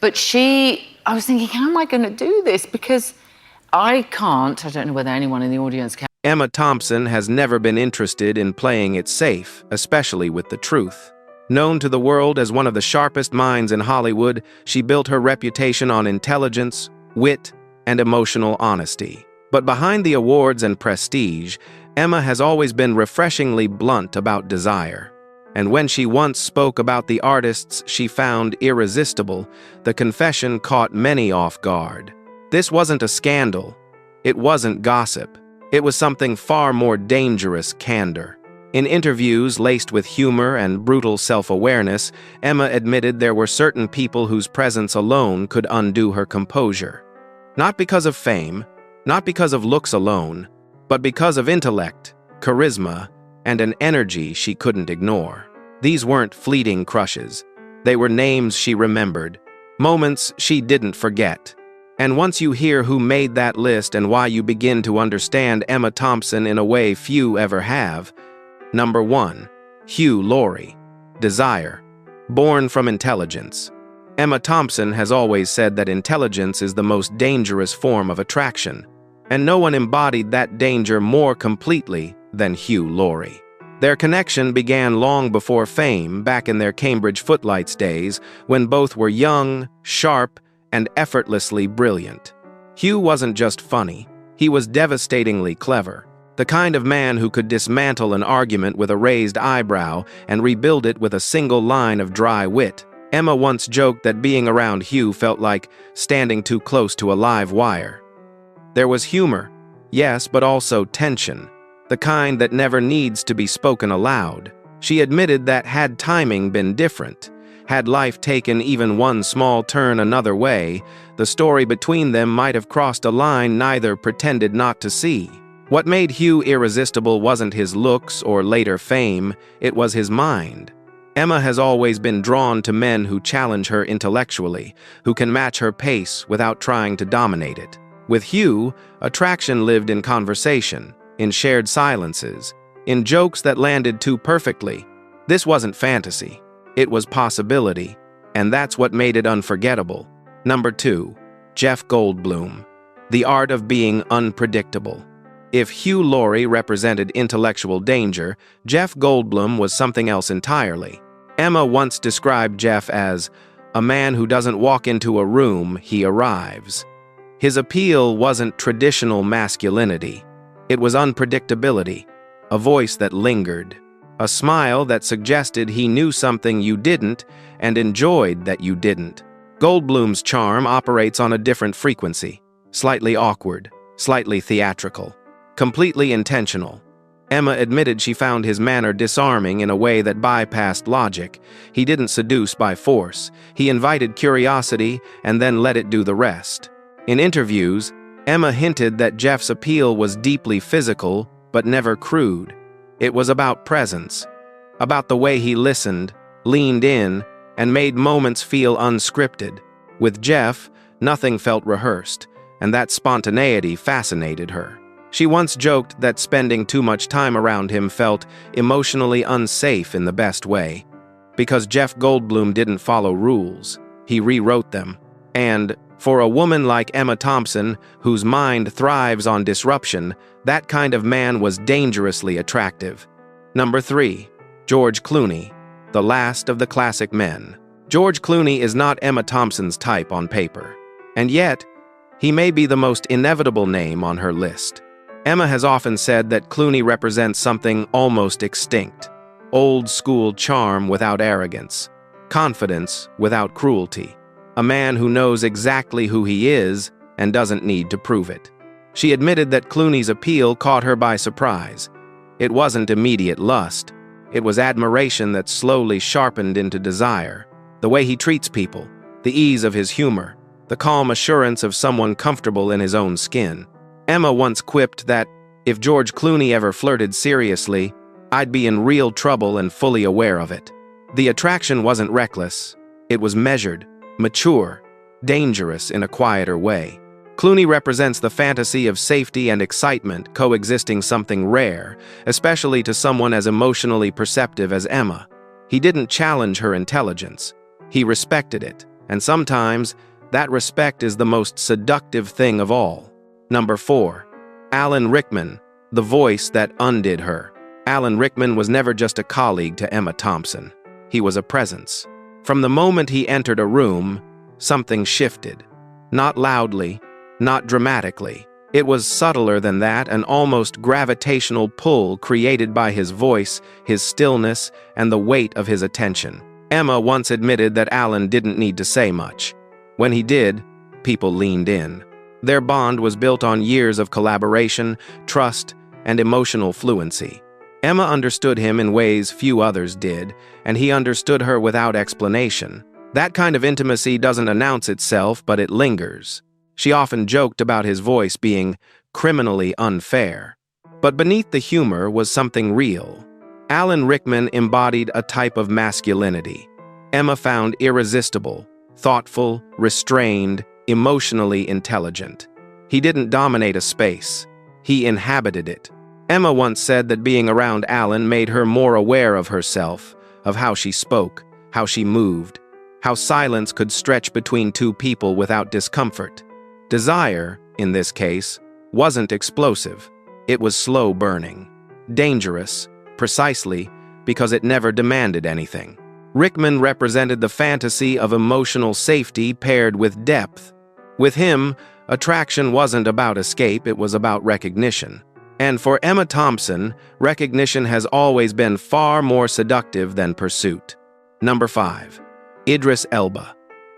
But I was thinking, how am I going to do this? Because I don't know whether anyone in the audience can. Emma Thompson has never been interested in playing it safe, especially with the truth. Known to the world as one of the sharpest minds in Hollywood, she built her reputation on intelligence, wit, and emotional honesty. But behind the awards and prestige, Emma has always been refreshingly blunt about desire. And when she once spoke about the artists she found irresistible, the confession caught many off guard. This wasn't a scandal. It wasn't gossip. It was something far more dangerous: candor. In interviews laced with humor and brutal self-awareness, Emma admitted there were certain people whose presence alone could undo her composure. Not because of fame, not because of looks alone, but because of intellect, charisma, and an energy she couldn't ignore. These weren't fleeting crushes. They were names she remembered, moments she didn't forget. And once you hear who made that list and why, you begin to understand Emma Thompson in a way few ever have. Number 1. Hugh Laurie. Desire. Born from intelligence. Emma Thompson has always said that intelligence is the most dangerous form of attraction, and no one embodied that danger more completely than Hugh Laurie. Their connection began long before fame, back in their Cambridge Footlights days, when both were young, sharp, and effortlessly brilliant. Hugh wasn't just funny, he was devastatingly clever. The kind of man who could dismantle an argument with a raised eyebrow and rebuild it with a single line of dry wit. Emma once joked that being around Hugh felt like standing too close to a live wire. There was humor, yes, but also tension, the kind that never needs to be spoken aloud. She admitted that had timing been different, had life taken even one small turn another way, the story between them might have crossed a line neither pretended not to see. What made Hugh irresistible wasn't his looks or later fame, it was his mind. Emma has always been drawn to men who challenge her intellectually, who can match her pace without trying to dominate it. With Hugh, attraction lived in conversation, in shared silences, in jokes that landed too perfectly. This wasn't fantasy. It was possibility, and that's what made it unforgettable. Number 2. Jeff Goldblum. The art of being unpredictable. If Hugh Laurie represented intellectual danger, Jeff Goldblum was something else entirely. Emma once described Jeff as a man who doesn't walk into a room, he arrives. His appeal wasn't traditional masculinity. It was unpredictability, a voice that lingered, a smile that suggested he knew something you didn't and enjoyed that you didn't. Goldblum's charm operates on a different frequency, slightly awkward, slightly theatrical, completely intentional. Emma admitted she found his manner disarming in a way that bypassed logic. He didn't seduce by force. He invited curiosity and then let it do the rest. In interviews, Emma hinted that Jeff's appeal was deeply physical, but never crude. It was about presence, about the way he listened, leaned in, and made moments feel unscripted. With Jeff, nothing felt rehearsed, and that spontaneity fascinated her. She once joked that spending too much time around him felt emotionally unsafe in the best way, because Jeff Goldblum didn't follow rules. He rewrote them. And for a woman like Emma Thompson, whose mind thrives on disruption, that kind of man was dangerously attractive. Number 3. George Clooney. The last of the classic men. George Clooney is not Emma Thompson's type on paper. And yet, he may be the most inevitable name on her list. Emma has often said that Clooney represents something almost extinct. Old-school charm without arrogance. Confidence without cruelty. A man who knows exactly who he is and doesn't need to prove it. She admitted that Clooney's appeal caught her by surprise. It wasn't immediate lust. It was admiration that slowly sharpened into desire. The way he treats people, the ease of his humor, the calm assurance of someone comfortable in his own skin. Emma once quipped that, if George Clooney ever flirted seriously, I'd be in real trouble and fully aware of it. The attraction wasn't reckless. It was measured, mature, dangerous in a quieter way. Clooney represents the fantasy of safety and excitement coexisting, something rare, especially to someone as emotionally perceptive as Emma. He didn't challenge her intelligence. He respected it, And sometimes, that respect is the most seductive thing of all. Number 4. Alan Rickman, the voice that undid her. Alan Rickman was never just a colleague to Emma Thompson. He was a presence. From the moment he entered a room, something shifted. Not loudly, not dramatically. It was subtler than that, an almost gravitational pull created by his voice, his stillness, and the weight of his attention. Emma once admitted that Alan didn't need to say much. When he did, people leaned in. Their bond was built on years of collaboration, trust, and emotional fluency. Emma understood him in ways few others did, and he understood her without explanation. That kind of intimacy doesn't announce itself, but it lingers. She often joked about his voice being criminally unfair. But beneath the humor was something real. Alan Rickman embodied a type of masculinity Emma found irresistible, thoughtful, restrained, emotionally intelligent. He didn't dominate a space. He inhabited it. Emma once said that being around Alan made her more aware of herself, of how she spoke, how she moved, how silence could stretch between two people without discomfort. Desire, in this case, wasn't explosive. It was slow burning. Dangerous, precisely because it never demanded anything. Rickman represented the fantasy of emotional safety paired with depth. With him, attraction wasn't about escape, it was about recognition. And for Emma Thompson, recognition has always been far more seductive than pursuit. Number 5. Idris Elba.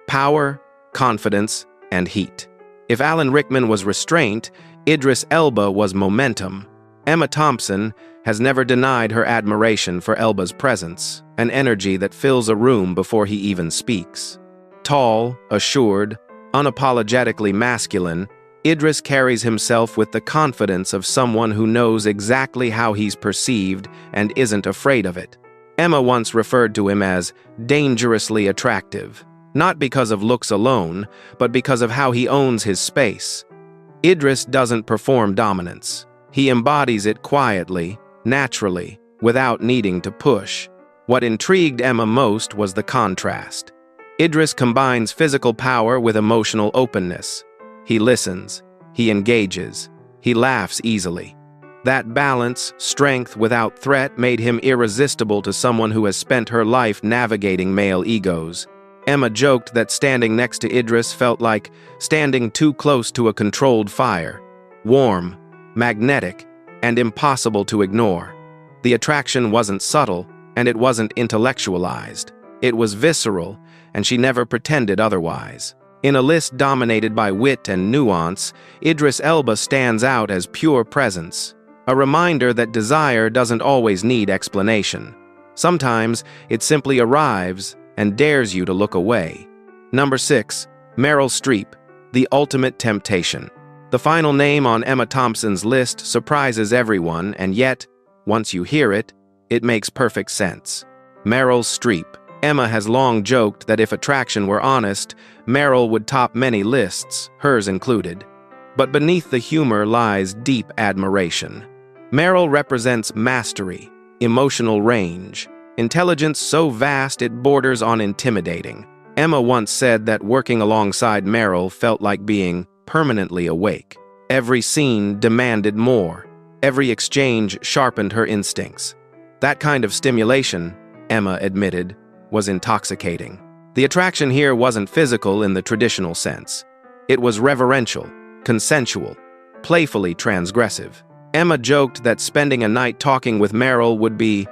Power, confidence, and heat. If Alan Rickman was restraint, Idris Elba was momentum. Emma Thompson has never denied her admiration for Elba's presence, an energy that fills a room before he even speaks. Tall, assured, unapologetically masculine, Idris carries himself with the confidence of someone who knows exactly how he's perceived and isn't afraid of it. Emma once referred to him as dangerously attractive, not because of looks alone, but because of how he owns his space. Idris doesn't perform dominance. He embodies it quietly, naturally, without needing to push. What intrigued Emma most was the contrast. Idris combines physical power with emotional openness. He listens, he engages, he laughs easily. That balance, strength without threat, made him irresistible to someone who has spent her life navigating male egos. Emma joked that standing next to Idris felt like standing too close to a controlled fire. Warm, magnetic, and impossible to ignore. The attraction wasn't subtle, and it wasn't intellectualized. It was visceral, and she never pretended otherwise. In a list dominated by wit and nuance, Idris Elba stands out as pure presence, a reminder that desire doesn't always need explanation. Sometimes it simply arrives and dares you to look away. Number 6. Meryl Streep, the ultimate temptation. The final name on Emma Thompson's list surprises everyone, and yet, once you hear it, it makes perfect sense. Meryl Streep. Emma has long joked that if attraction were honest, Meryl would top many lists, hers included. But beneath the humor lies deep admiration. Meryl represents mastery, emotional range, intelligence so vast it borders on intimidating. Emma once said that working alongside Meryl felt like being permanently awake. Every scene demanded more. Every exchange sharpened her instincts. That kind of stimulation, Emma admitted, was intoxicating. The attraction here wasn't physical in the traditional sense. It was reverential, consensual, playfully transgressive. Emma joked that spending a night talking with Meryl would be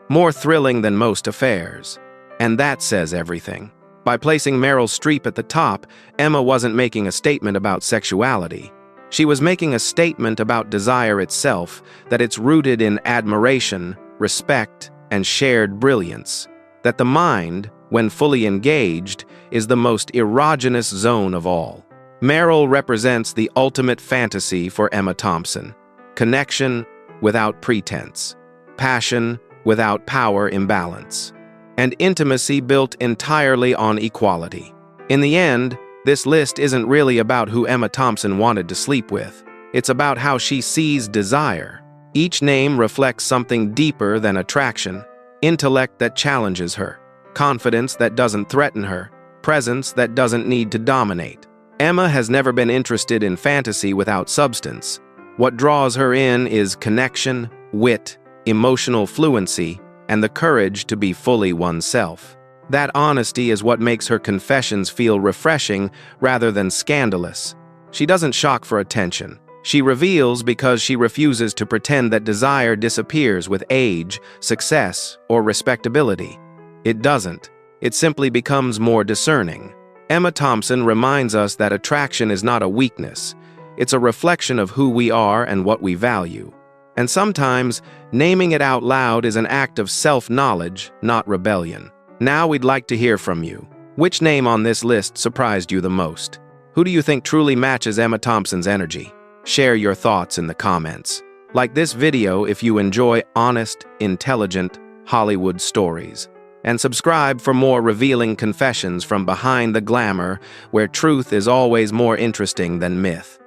more thrilling than most affairs. And that says everything. By placing Meryl Streep at the top, Emma wasn't making a statement about sexuality. She was making a statement about desire itself, that it's rooted in admiration, respect, and shared brilliance. That the mind, when fully engaged, is the most erogenous zone of all. Meryl represents the ultimate fantasy for Emma Thompson. Connection without pretense. Passion without power imbalance. And intimacy built entirely on equality. In the end, this list isn't really about who Emma Thompson wanted to sleep with. It's about how she sees desire. Each name reflects something deeper than attraction. Intellect that challenges her, confidence that doesn't threaten her, presence that doesn't need to dominate. Emma has never been interested in fantasy without substance. What draws her in is connection, wit, emotional fluency, and the courage to be fully oneself. That honesty is what makes her confessions feel refreshing rather than scandalous. She doesn't shock for attention. She reveals because she refuses to pretend that desire disappears with age, success, or respectability. It doesn't. It simply becomes more discerning. Emma Thompson reminds us that attraction is not a weakness. It's a reflection of who we are and what we value. And sometimes, naming it out loud is an act of self-knowledge, not rebellion. Now we'd like to hear from you. Which name on this list surprised you the most? Who do you think truly matches Emma Thompson's energy? Share your thoughts in the comments. Like this video if you enjoy honest, intelligent Hollywood stories. And subscribe for more revealing confessions from behind the glamour, where truth is always more interesting than myth.